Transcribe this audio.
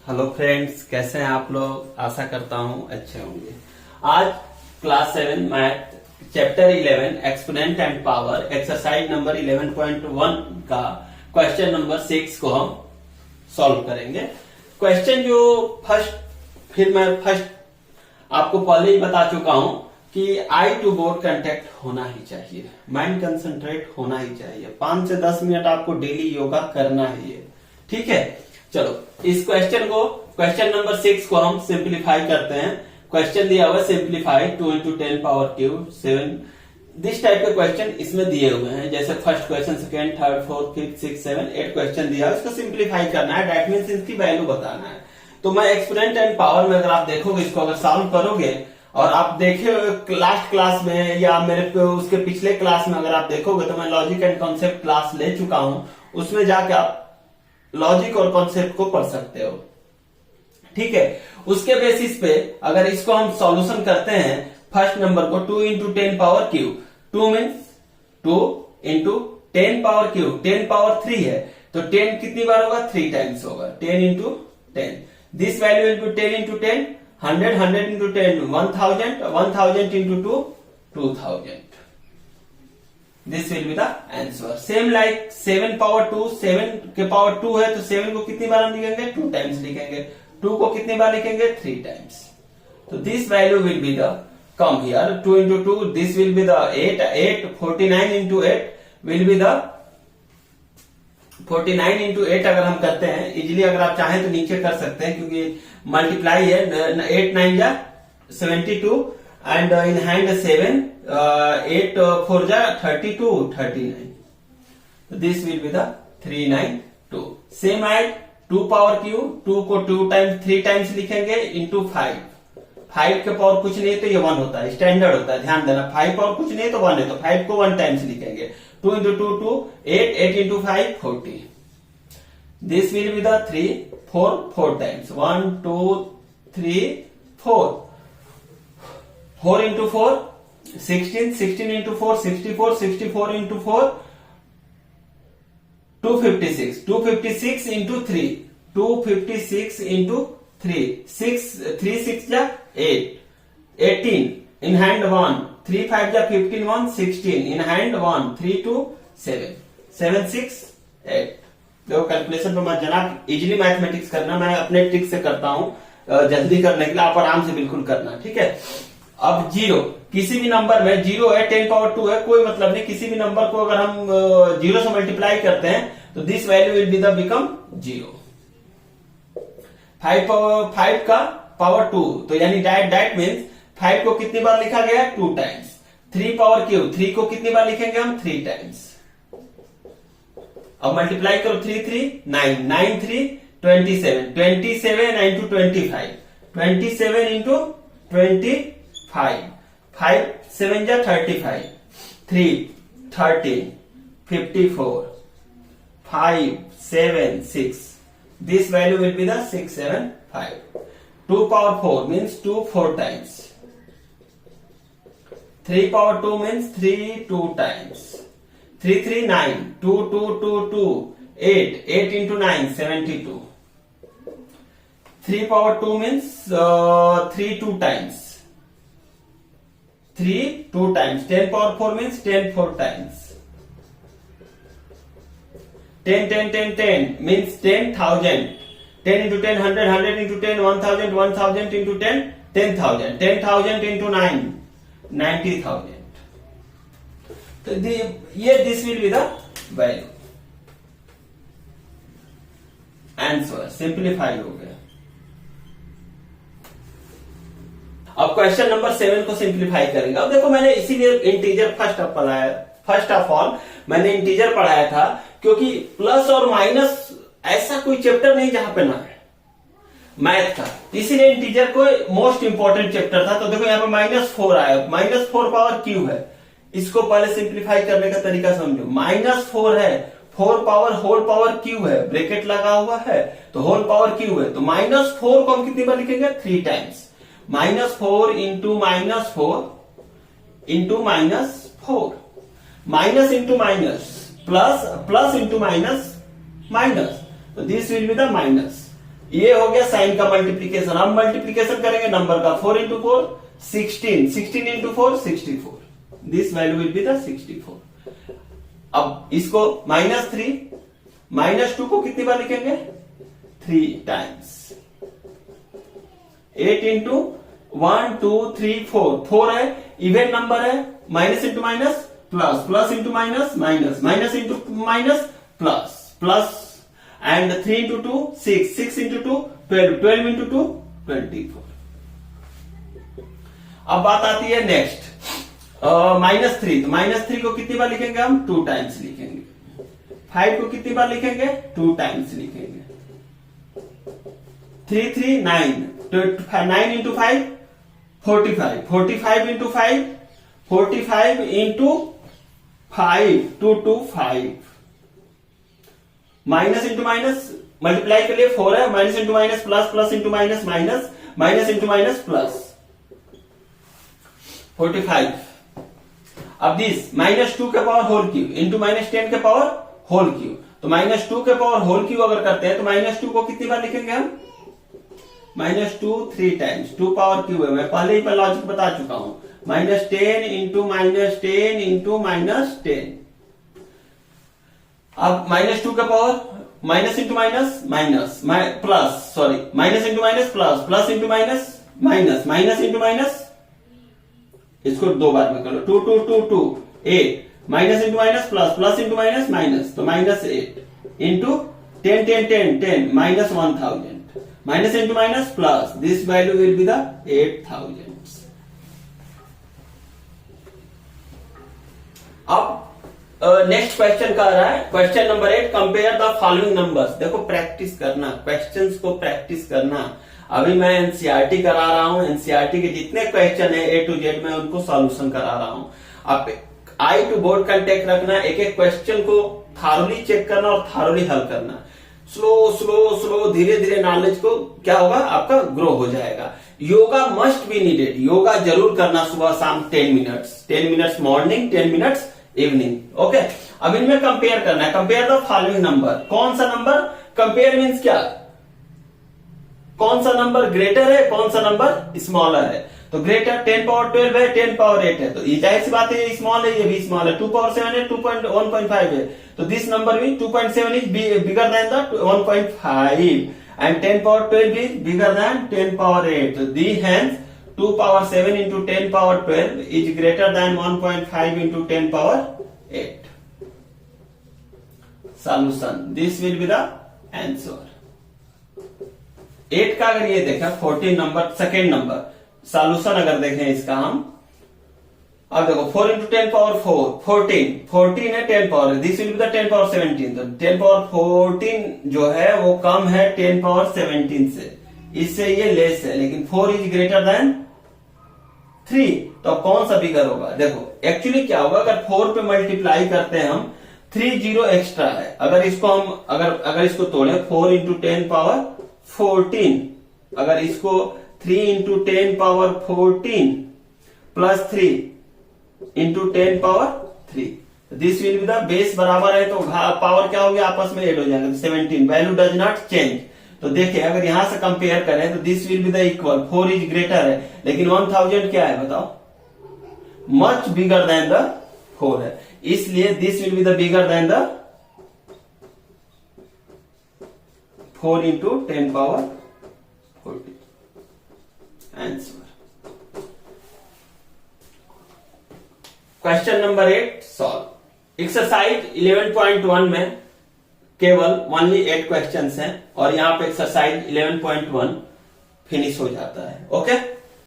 Hello friends, कैसे हैं आप लोग। आशा करता हूं अच्छे होंगे। आज class 7 math chapter 11 exponent and power exercise number 11.1 का क्वेश्चन नंबर 6 को हम सॉल्व करेंगे। क्वेश्चन जो मैं फर्स्ट आपको पहले ही बता चुका हूं कि आई टू बोर्ड कांटेक्ट होना ही चाहिए, माइंड कंसंट्रेट होना ही चाहिए। 5 से 10 मिनट आपको डेली योगा करना ही है, ठीक है। चलो इस क्वेश्चन नंबर 6 को हम सिंप्लीफाई करते हैं। क्वेश्चन दिया हुआ simplify 2 into 10 power cube 7। This type के क्वेश्चन इसमें दिए हुए हैं, जैसे first question, second, third, fourth, fifth, 6, 7, 8 question दिया है। इसको सिंप्लीफाई करना है, दैट मीन्स इसकी वैल्यू बताना है। तो मैं एक्सपोनेंट एंड पावर में अगर आप देखोगे, इसको अगर सॉल्व करोगे और आप देखे लास्ट क्लास में या मेरे उसके पिछले क्लास में अगर आप देखोगे तो मैं लॉजिक एंड कॉन्सेप्ट क्लास ले चुका हूं। उसमें जाके आप लॉजिक और कॉन्सेप्ट को पढ़ सकते हो, ठीक है। उसके बेसिस पे अगर इसको हम सॉल्यूशन करते हैं, फर्स्ट नंबर को 2 into 10 power cube, 2 means 2 into 10 power cube, 10 power 3 है तो 10 कितनी बार होगा, 3 टाइम्स होगा। 10 into 10, this value will be 10 into 10, 100, 100 into 10, 1000, 1000 into 2, 2000। This will be the answer. Same like 7 power 2, 7 के पावर 2 है तो 7 को कितनी बार हम लिखेंगे, 2 टाइम्स लिखेंगे। 2 को कितनी बार लिखेंगे, 3 टाइम्स। तो this value will be the come here 2 into 2, this will be the 8, 49 into 8 will be the 49 into 8 अगर हम करते हैं इजिली, अगर आप चाहें तो नीचे कर सकते हैं क्योंकि मल्टीप्लाई है। 8 9 जा 72 एंड इन हैंड 7, 8 4 जा 32, 39। This will be the 392। Same eight 2 power cube, 2 को 2 टाइम्स 3 टाइम्स लिखेंगे इंटू 5। 5 के पावर कुछ नहीं है तो ये 1 होता है, स्टैंडर्ड होता है, ध्यान देना। 5 पावर कुछ नहीं है तो 1 है तो 5 को 1 टाइम्स लिखेंगे। 2 into 2 2, 8, 8 into 5 40। This will be the 3 4 times, 1 2 3 4। 4 into 4 16, 16 into 4 64, 64 into 4 256, 256 into 3, 256 into 3, 3 6 जा 8, 18 in hand 1, 3 5 जा 15, 1 16 in hand 1, 3 2 7, 7 6 8। देखो कैलकुलेशन पे मत जाना, इजिली मैथमेटिक्स करना। मैं अपने ट्रिक से करता हूं जल्दी करने के लिए, आप आराम से बिल्कुल करना, ठीक है। अब 0 किसी भी नंबर में 0 है, 10 पावर 2 है, कोई मतलब नहीं। किसी भी नंबर को अगर हम 0 से मल्टीप्लाई करते हैं तो this value will be the become 0। 5 का पावर 2 तो यानी दैट मीन्स 5 को कितनी बार लिखा गया, 2 टाइम्स। 3 पावर क्यूब, 3 को कितनी बार लिखेंगे हम, 3 टाइम्स। अब मल्टीप्लाई करो, 3 3 9, 9 3 27, 27 into 25, 27 into 25, 5 7 जा 35, 3 13 54, 5 7 6। This value will be the 6 7 5। 2 power 4 means 2 4 times। 3 power 2 means 3 2 times। 3 3 9, 2 2 2 2 8, 8 into 9 72। 3 power 2 means 3 2 times, 3 2 times। 10 power 4 means 10 4 times। 10 10 10 10 means 10,000। 10 into 10 100, 100 into 10 1000, 1000 into 10 10,000, 10,000 into 9 90,000। तो ये this will be the value. Answer simplify हो गया। अब question number 7 को simplify करेंगे। अब देखो मैंने इसीलिए इंटीजर फर्स्ट ऑफ ऑल मैंने इंटीजर पढ़ाया था क्योंकि प्लस और माइनस ऐसा कोई चैप्टर नहीं जहां पे ना है मैथ का, इसीलिए इंटीजर को मोस्ट इंपोर्टेंट चैप्टर था। तो देखो यहाँ पे -4 आया, -4 पावर क्यूब है। इसको पहले सिंप्लीफाई करने का तरीका समझो। -4 है, 4 पावर होल पावर क्यूब है, ब्रैकेट लगा हुआ है तो होल पावर क्यूब है। तो -4 को हम कितनी बार लिखेंगे, 3 times. -4 into -4 into -4, minus into minus, plus into minus minus, तो this will be the minus. ये हो गया साइन का मल्टीप्लीकेशन। अब मल्टीप्लीकेशन करेंगे नंबर का, 4 into 4 16, 16 into 4 64, this value will be the 64। अब इसको -3 -2 को कितनी बार लिखेंगे, 3 टाइम्स। 8 इंटू 1 2 3 4, 4 है, इवन नंबर है, minus into minus plus, plus into minus minus, minus into minus plus, plus and 3 into 2 6, 6 into 2 12, 12 into 2 24। अब बात आती है नेक्स्ट -3, तो -3 को कितनी बार लिखेंगे हम, 2 टाइम्स लिखेंगे। 5 को कितनी बार लिखेंगे, 2 टाइम्स लिखेंगे। 3 3 9, 9 into 5 45, 45 into 5 45 into 5 2 2 5, minus into minus multiply के लिए 4 है, minus into minus plus, plus into minus minus, minus into minus plus 45। अब दिस -2 के पावर होल क्यूब इंटू -10 के पावर होल क्यूब, तो -2 के पावर होल क्यूब अगर करते हैं तो -2 को कितनी बार लिखेंगे हम, -2 3 टाइम्स, 2 पावर क्यूब है, मैं पहले ही पर लॉजिक बता चुका हूं, -10 इंटू -10 इंटू -10। अब -2 का power minus into minus minus plus, sorry minus into minus plus, plus into minus minus, minus into minus, इसको 2 बार में कर लो, 2 2 2 2 8, minus into minus plus, plus into minus minus, तो -8 into 10 10 10 10 -1000, minus into minus plus, this value will be the 8000। अब next question का रहा है, question number 8, compare the following numbers. देखो practice करना, क्वेश्चंस को प्रैक्टिस करना। अभी मैं एनसीईआरटी करा रहा हूं, एनसीईआरटी के जितने क्वेश्चन है A to Z मैं उनको सॉल्यूशन करा रहा हूं। अब आई टू बोर्ड कंटेक्ट रखना, एक एक क्वेश्चन को थारोली चेक करना और थारोली हल करना। स्लो स्लो स्लो धीरे धीरे नॉलेज को क्या होगा, आपका ग्रो हो जाएगा। Yoga must be needed, yoga जरूर करना सुबह शाम 10 minutes, 10 minutes morning, 10 minutes evening. Okay, अब इनमें कंपेयर करना है, कंपेयर द फॉलोइंग नंबर। कौन सा नंबर, कंपेयर मीन्स क्या, कौन सा नंबर ग्रेटर है, कौन सा नंबर स्मॉलर है। तो ग्रेटर 10 पावर 12 है, 10 पावर 8 है, तो ये जाहिर सी बात है ये स्मॉल है, ये भी स्मॉल है। 2 पावर 7 है, 1.5 है, तो दिस नंबर भी 2.7 is bigger than the 1.5 and 10 power 12 is bigger than 10 power 8। The hence 2 power 7 into 10 power 12 is greater than 1.5 into 10 power 8. Solution. This will be the answer. 8 का अगर ये देखा 14 नंबर, सेकेंड नंबर सॉल्यूशन अगर देखें इसका हम, अब देखो 4 into 10 power 4 14, 14 है 10 power, this will be the 10 power 17। तो 10 पावर 14 जो है वो कम है 10 पावर 17 से, इससे ये लेस है, लेकिन 4 इज ग्रेटर देन 3, तो कौन सा बिगर होगा। देखो एक्चुअली क्या होगा, अगर 4 पे मल्टीप्लाई करते हैं हम, 3 जीरो एक्स्ट्रा है, अगर इसको हम अगर इसको तोड़े 4 इंटू 10 पावर 14, अगर इसको 3 into 10 power 14 plus 3 into 10 power 3, this will be the base बराबर है, तो पावर क्या हो गया, आपस में एड हो जाएगा, 17, वैल्यू डज नॉट चेंज। तो देखिए अगर यहां से कंपेयर करें तो this will be the equal, 4 is greater है, लेकिन 1000 क्या है बताओ, मच बिगर देन द 4 है, इसलिए this will be the bigger than the 4 into 10 power 14। Answer question number 8 solve. Exercise 11.1 में केवल ओनली 8 क्वेश्चंस हैं और यहां पे एक्सरसाइज 11.1 फिनिश हो जाता है। ओके।